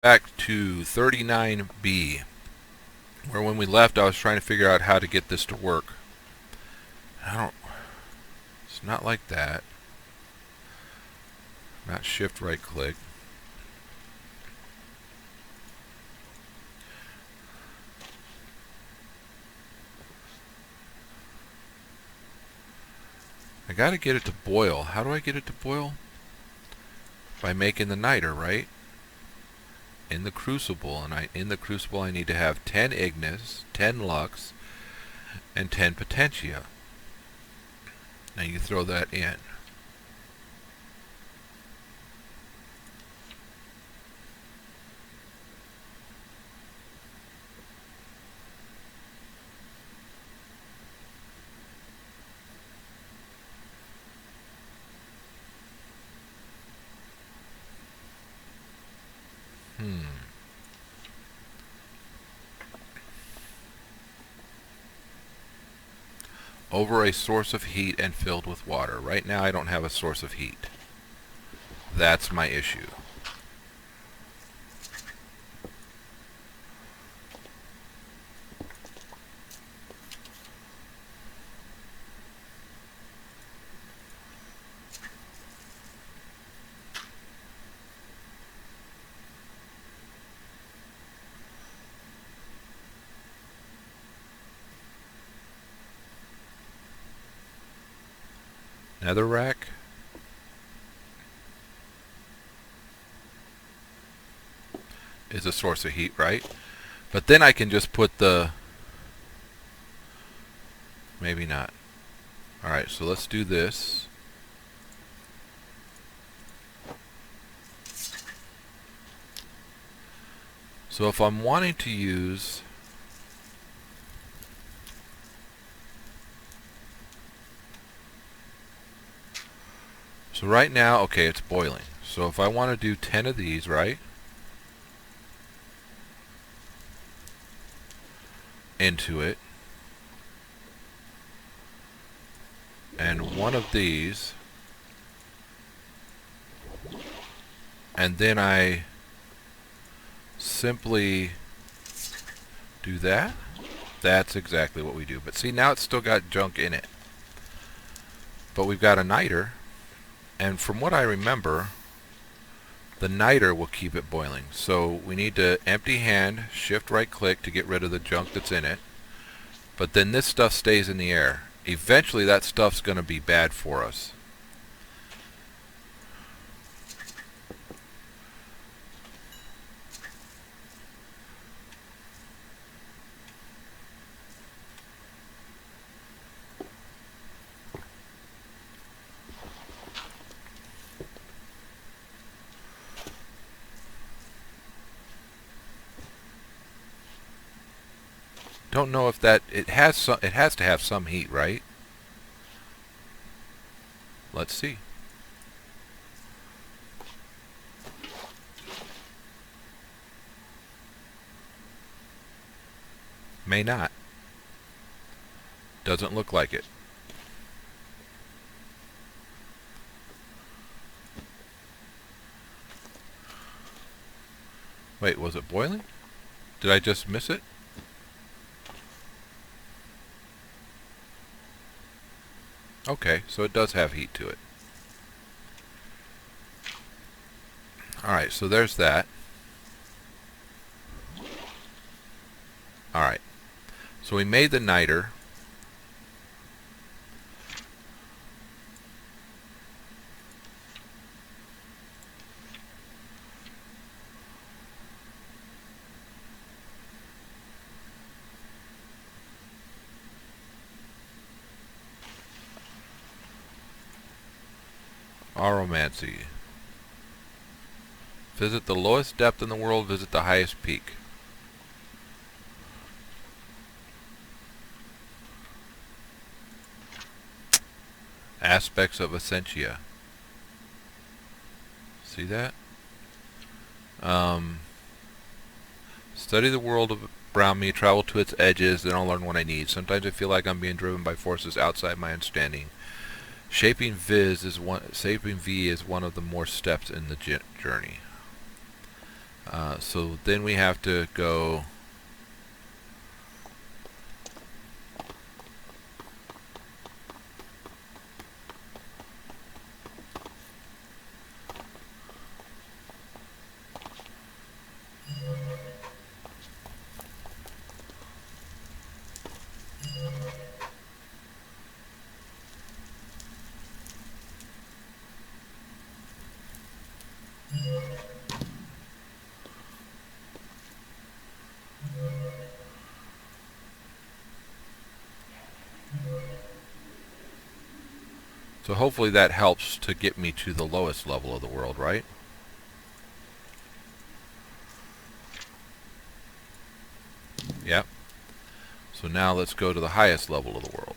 Back to 39B, where when we left I was trying to figure out how to get this to work. It's not like that. Not shift right click. I gotta get it to boil. How do I get it to boil? By making the niter, right? In the crucible, and in the crucible I need to have 10 ignis, 10 lux, and 10 potentia. Now you throw that in. Over a source of heat and filled with water. Right now I don't have a source of heat. That's my issue. Netherrack. Is a source of heat, right? But then I can just put the... Maybe not. Alright, so let's do this. So if I'm wanting to use... So right now, okay, it's boiling. So if I want to do 10 of these, right? Into it. And one of these. And then I simply do that. That's exactly what we do. But see, now it's still got junk in it. But we've got a niter. And from what I remember, the niter will keep it boiling. So we need to empty hand, shift right click to get rid of the junk that's in it. But then this stuff stays in the air. Eventually that stuff's going to be bad for us. Don't know if that it has to have some heat, right? Let's see. May not. Doesn't look like it. Wait, was it boiling? Did I just miss it? Okay, so it does have heat to it. Alright, so there's that. Alright, so we made the niter. Aromancy. Visit the lowest depth in the world, visit the highest peak. Aspects of Essentia. See that? Study the world around me, travel to its edges, then I'll learn what I need. Sometimes I feel like I'm being driven by forces outside my understanding. Shaping V is one of the more steps in the journey. So then we have to go so hopefully that helps to get me to the lowest level of the world, right? Yep. So now let's go to the highest level of the world.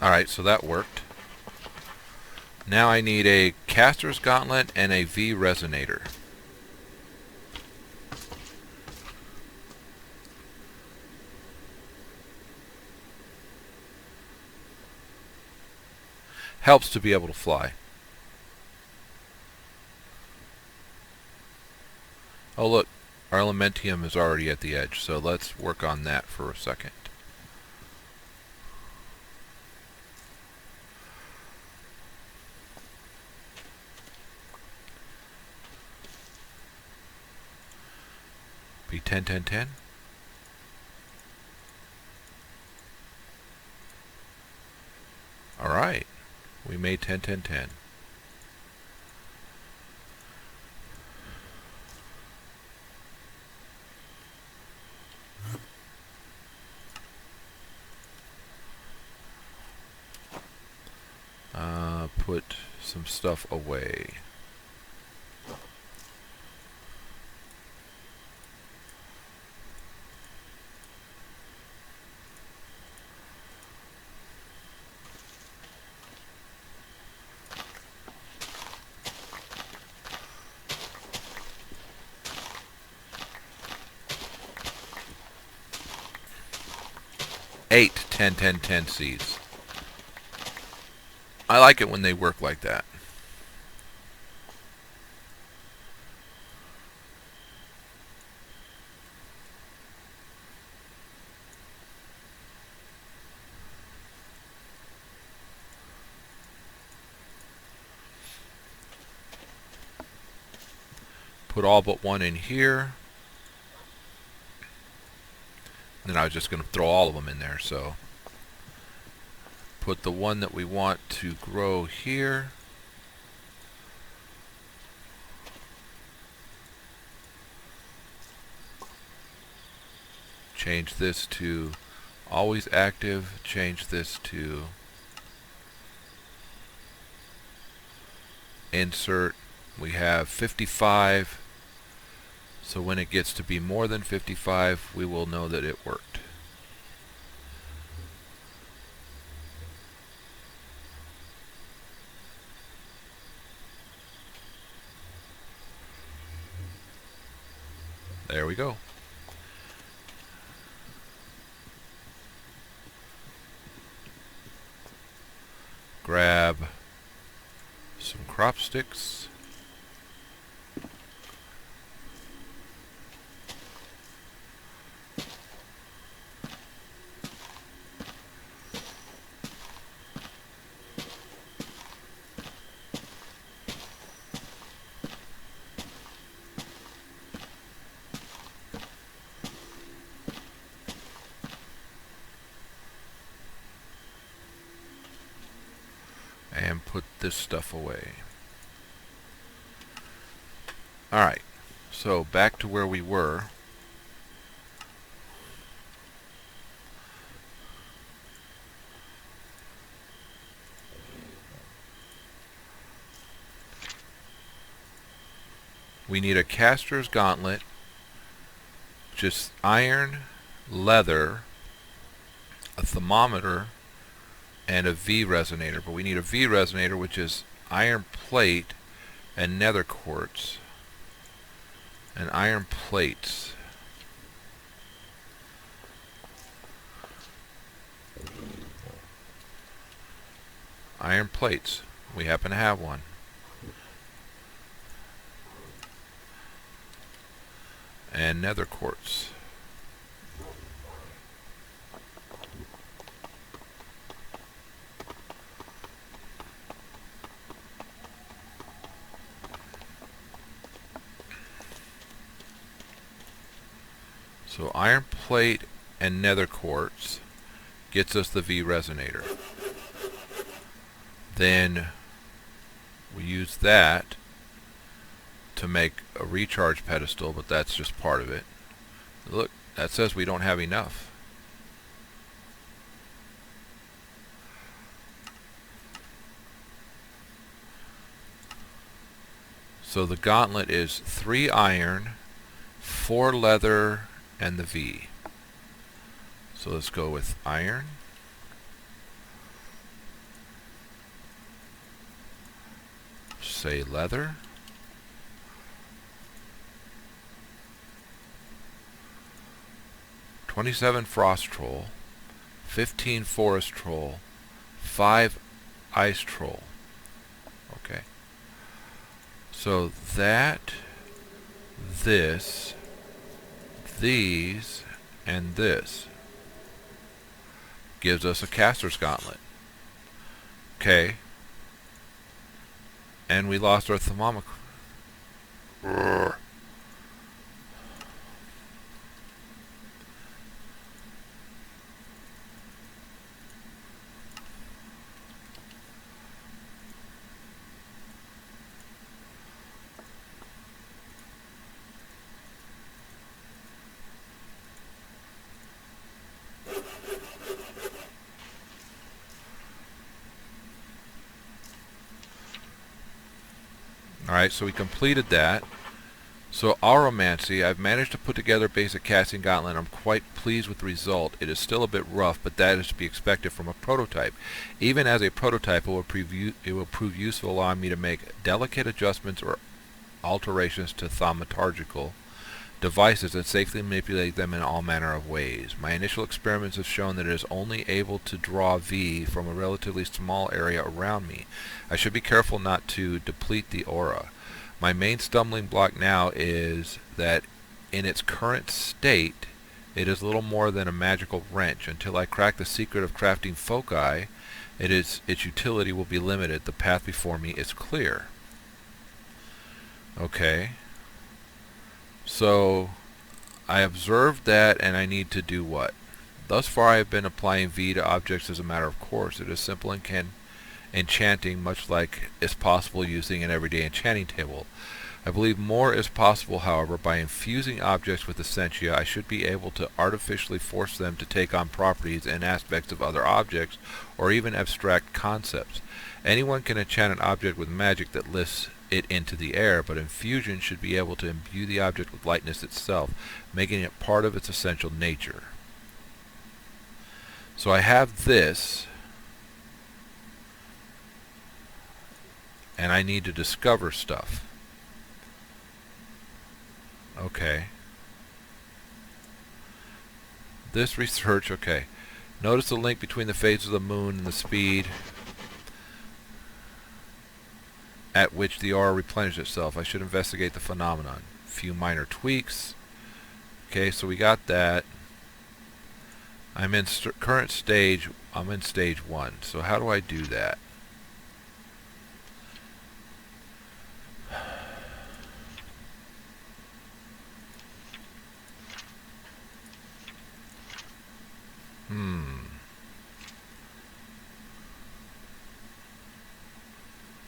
Alright, so that worked. Now I need a caster's gauntlet and a V resonator. Helps to be able to fly. Oh look, our elementium is already at the edge, so let's work on that for a second. Be 10, 10, 10. Alright, we made 10, 10, 10. Put some stuff away. Eight 10, 10, 10 seeds. I like it when they work like that. Put all but one in here. Then I was just going to throw all of them in there, so put the one that we want to grow here. Change this to always active. Change this to insert. We have 55. So when it gets to be more than 55, we will know that it worked. There we go. Grab some crop sticks. And put this stuff away. Alright, so back to where we were. We need a caster's gauntlet, just iron, leather, a thermometer, and a V resonator. But we need a V resonator, which is iron plate and nether quartz. And iron plates. Iron plates. We happen to have one. And nether quartz. So iron plate and nether quartz gets us the V resonator. Then we use that to make a recharge pedestal, but that's just part of it. Look, that says we don't have enough. So the gauntlet is 3 iron, 4 leather, and the V. So let's go with iron, say leather, "27 frost troll, 15 forest troll, 5 ice troll." Okay. So that, this, these, and this gives us a caster's gauntlet. Okay. And we lost our thermometer. Alright, so we completed that. So Auromancy, I've managed to put together a basic casting gauntlet. I'm quite pleased with the result. It is still a bit rough, but that is to be expected from a prototype. Even as a prototype, it will prove useful, allowing me to make delicate adjustments or alterations to thaumaturgical devices and safely manipulate them in all manner of ways. My initial experiments have shown that it is only able to draw V from a relatively small area around me. I should be careful not to deplete the aura. My main stumbling block now is that in its current state, it is little more than a magical wrench. Until I crack the secret of crafting foci, its utility will be limited. The path before me is clear. Okay. So I observed that, and I need to do what? Thus far I have been applying V to objects as a matter of course. It is simple and enchanting, much like is possible using an everyday enchanting table. I believe more is possible, however. By infusing objects with essentia, I should be able to artificially force them to take on properties and aspects of other objects, or even abstract concepts. Anyone can enchant an object with magic that lifts it into the air, but infusion should be able to imbue the object with lightness itself, making it part of its essential nature. So I have this, and I need to discover stuff. Okay. This research, okay. Notice the link between the phases of the moon and the speed at which the aura replenishes itself. I should investigate the phenomenon. Few minor tweaks. Okay, so we got that. I'm in current stage. I'm in stage 1. So how do I do that?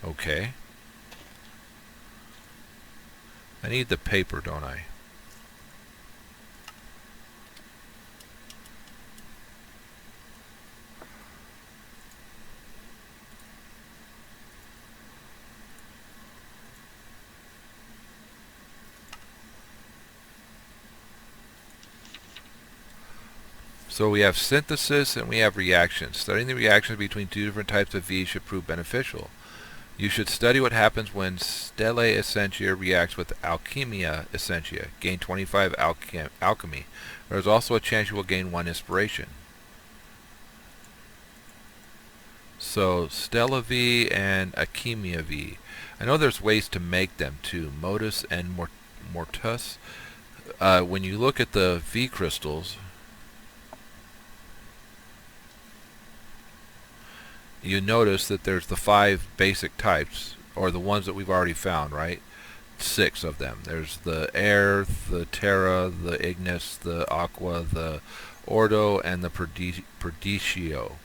Okay. I need the paper, don't I? So we have synthesis and we have reactions. Studying the reactions between two different types of V should prove beneficial. You should study what happens when Stelle Essentia reacts with Alchemia Essentia. Gain 25 alchemy. There is also a chance you will gain 1 inspiration. So Stella V and Alchemia V. I know there's ways to make them too. Modus and Mortus. When you look at the V crystals, you notice that there's the 5 basic types, or the ones that we've already found, right? 6 of them. There's the air, the terra, the ignis, the aqua, the ordo, and the perdicio.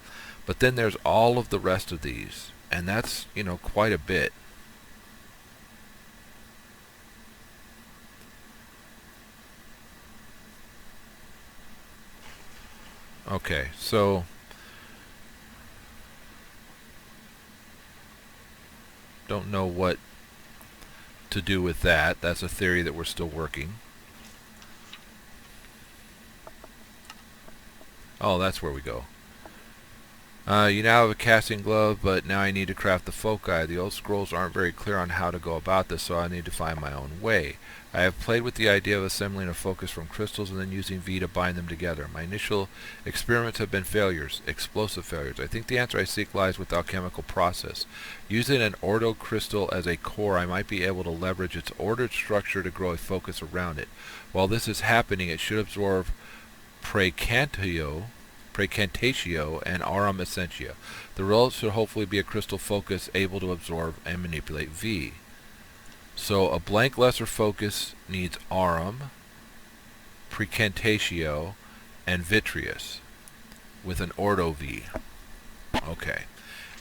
But then there's all of the rest of these, and that's, you know, quite a bit. Okay, so don't know what to do with that. That's a theory that we're still working. Oh, that's where we go. You now have a casting glove, but now I need to craft the foci. The old scrolls aren't very clear on how to go about this, so I need to find my own way. I have played with the idea of assembling a focus from crystals and then using V to bind them together. My initial experiments have been failures, explosive failures. I think the answer I seek lies with the alchemical process. Using an ordo crystal as a core, I might be able to leverage its ordered structure to grow a focus around it. While this is happening, it should absorb Praecantatio and Aurum Essentia. The result should hopefully be a crystal focus able to absorb and manipulate V. So a blank lesser focus needs Aurum, Praecantatio, and Vitreous with an Ordo V. Okay.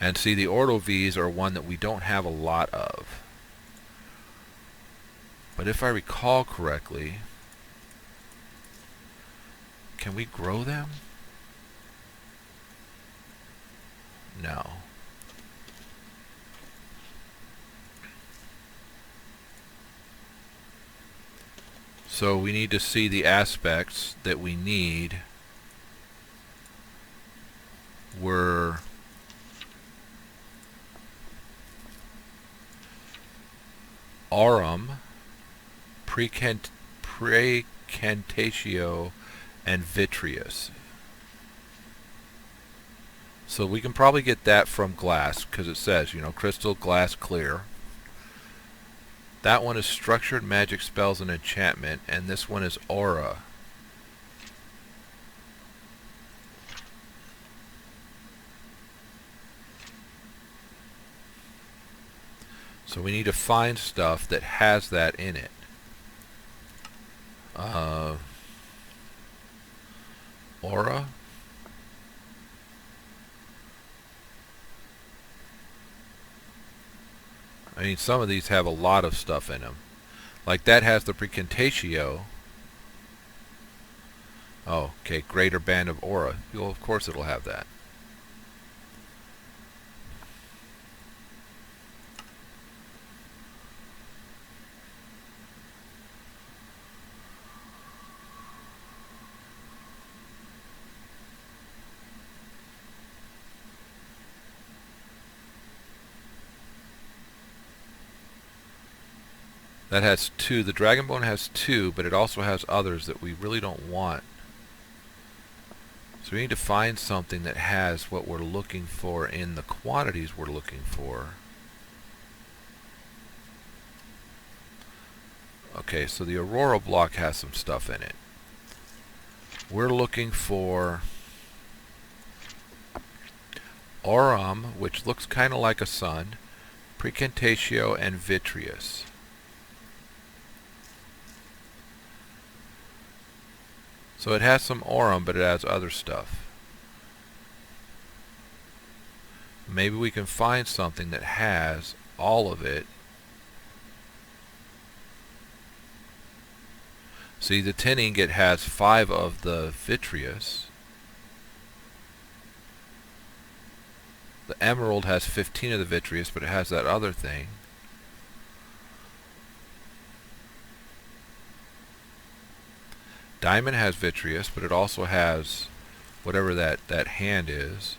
And see, the Ordo Vs are one that we don't have a lot of. But if I recall correctly, can we grow them? No. So we need to see the aspects that we need were Aurum, Praecantatio, and Vitreous. So we can probably get that from glass, because it says, you know, crystal, glass, clear. That one is structured magic spells and enchantment, and this one is aura. So we need to find stuff that has that in it. Aura? I mean, some of these have a lot of stuff in them. Like that has the Praecantatio. Oh, okay, greater band of aura. Well, of course it'll have that. That has 2. The Dragonbone has 2, but it also has others that we really don't want. So we need to find something that has what we're looking for in the quantities we're looking for. Okay, so the Aurora block has some stuff in it. We're looking for Aurum, which looks kind of like a sun, Praecantatio, and Vitreous. So it has some Aurum, but it has other stuff. Maybe we can find something that has all of it. See, the tin ingot has 5 of the vitreous. The emerald has 15 of the vitreous, but it has that other thing. Diamond has vitreous, but it also has whatever that hand is.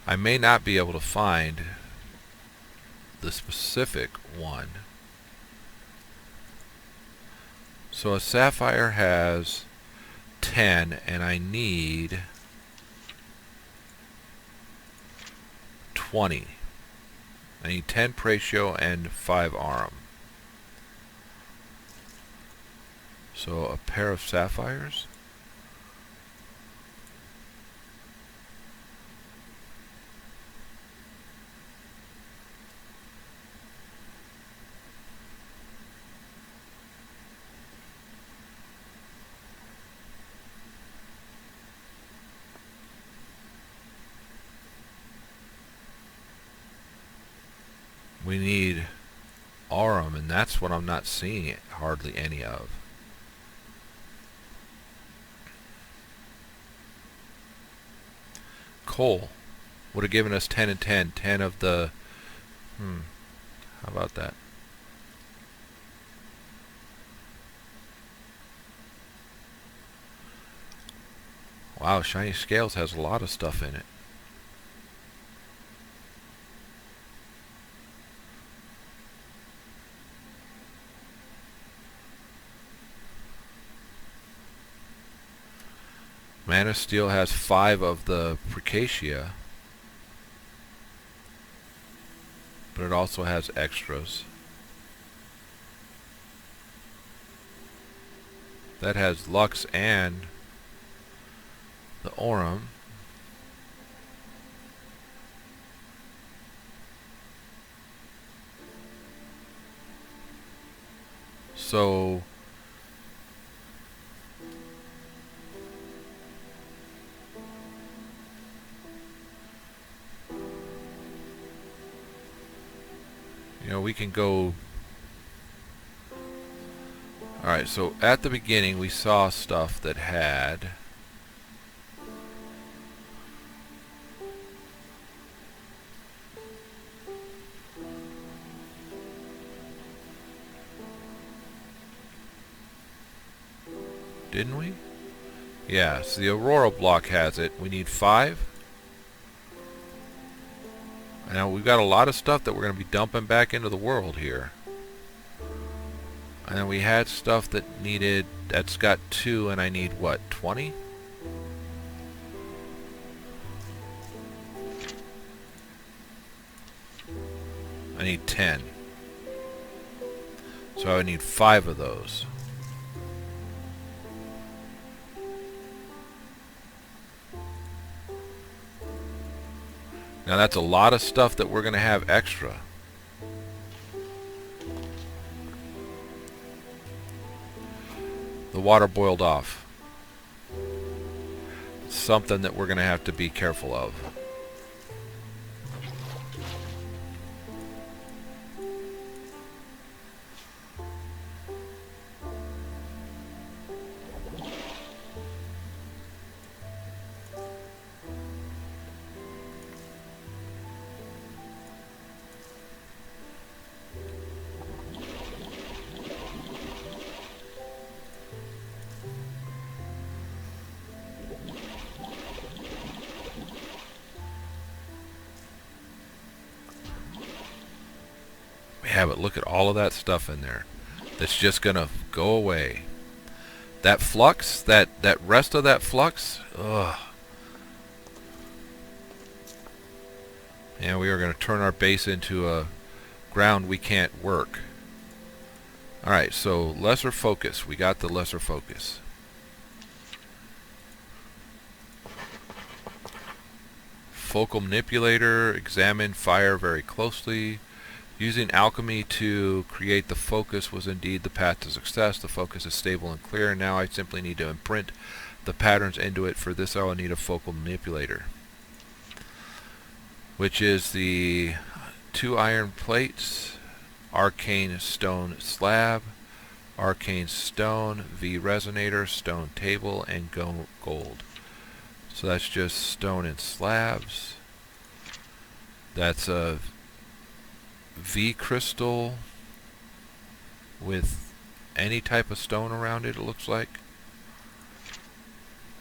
I may not be able to find the specific one. So a sapphire has 10, and I need 20. I need 10 Pratio and 5 Arum. So a pair of sapphires. We need Arum, and that's what I'm not seeing hardly any of. Coal would have given us 10 and 10. 10 of the... how about that? Wow, Shiny Scales has a lot of stuff in it. Mana Steel has 5 of the Precacia, but it also has extras. That has Lux and the Aurum. So we can go... Alright, so at the beginning we saw stuff that had... Didn't we? Yeah, so the Aurora block has it. We need 5. Now we've got a lot of stuff that we're going to be dumping back into the world here. And then we had stuff that needed... That's got 2, and I need what, 20? I need 10. So I would need 5 of those. Now that's a lot of stuff that we're going to have extra. The water boiled off. Something that we're going to have to be careful of. Yeah, but look at all of that stuff in there that's just gonna go away. That flux, that rest of that flux, ugh. And we are gonna turn our base into a ground we can't work. Alright, so lesser focus. We got the lesser focus. Focal manipulator, examine fire very closely. Using alchemy to create the focus was indeed the path to success. The focus is stable and clear. Now I simply need to imprint the patterns into it. For this I will need a focal manipulator, which is the 2 iron plates, arcane stone slab, arcane stone, V resonator, stone table, and gold. So that's just stone and slabs. That's a V crystal with any type of stone around it, it looks like.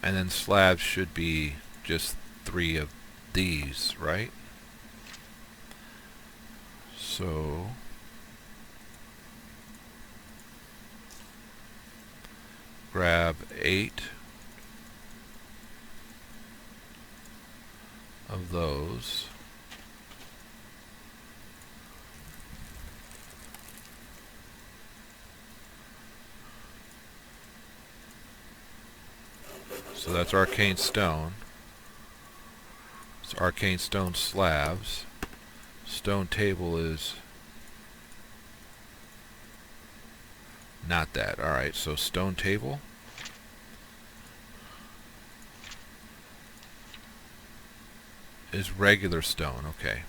And then slabs should be just 3 of these, right? So grab 8 of those. So that's arcane stone. It's arcane stone slabs. Stone table is not that. Alright, so stone table. Is regular stone, okay.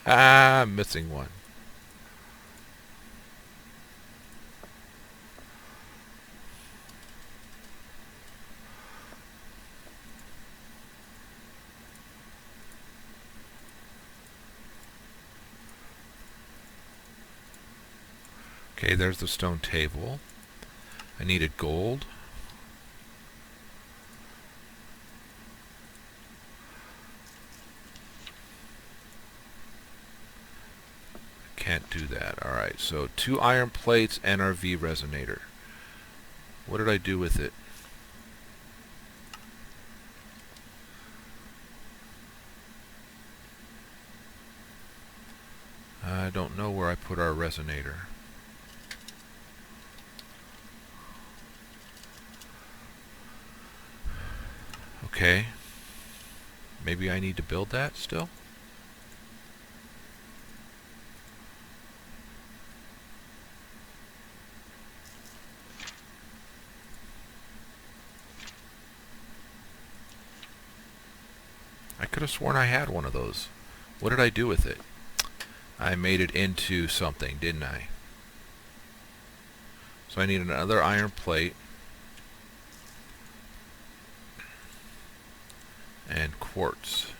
I'm missing one. Okay, there's the stone table. I needed gold. Can't do that. Alright, so 2 iron plates and our V resonator. What did I do with it? I don't know where I put our resonator. Okay. Maybe I need to build that still? I could have sworn I had one of those. What did I do with it? I made it into something, didn't I? So I need another iron plate. And quartz.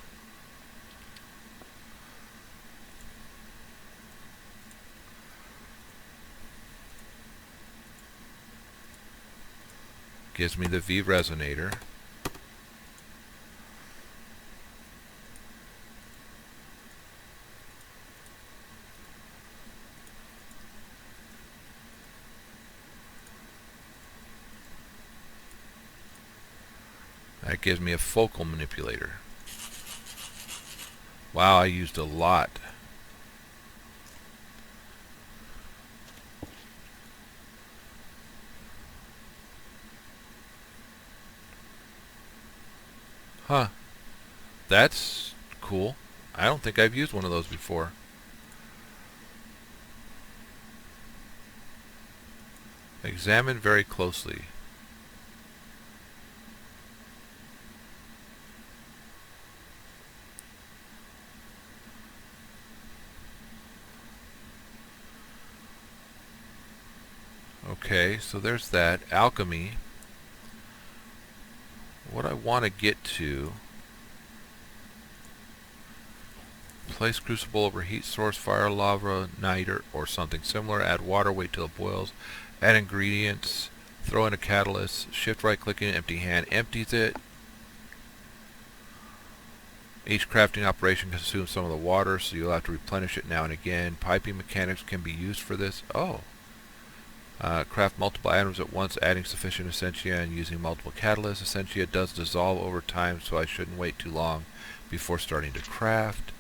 Gives me the V resonator. That gives me a focal manipulator. Wow, I used a lot. Huh. That's cool. I don't think I've used one of those before. Examine very closely. Okay, so there's that. Alchemy. What I want to get to... Place crucible over heat source, fire, lava, niter, or something similar. Add water, wait till it boils. Add ingredients. Throw in a catalyst. Shift right clicking, empty hand empties it. Each crafting operation consumes some of the water, so you'll have to replenish it now and again. Piping mechanics can be used for this. Oh. Craft multiple items at once, adding sufficient essentia and using multiple catalysts. Essentia does dissolve over time, so I shouldn't wait too long before starting to craft.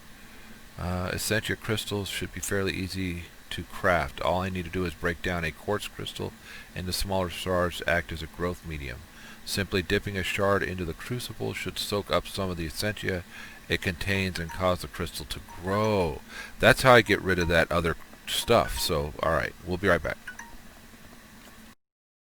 Essentia crystals should be fairly easy to craft. All I need to do is break down a quartz crystal into smaller shards to act as a growth medium. Simply dipping a shard into the crucible should soak up some of the essentia it contains and cause the crystal to grow. That's how I get rid of that other stuff. So, alright, we'll be right back.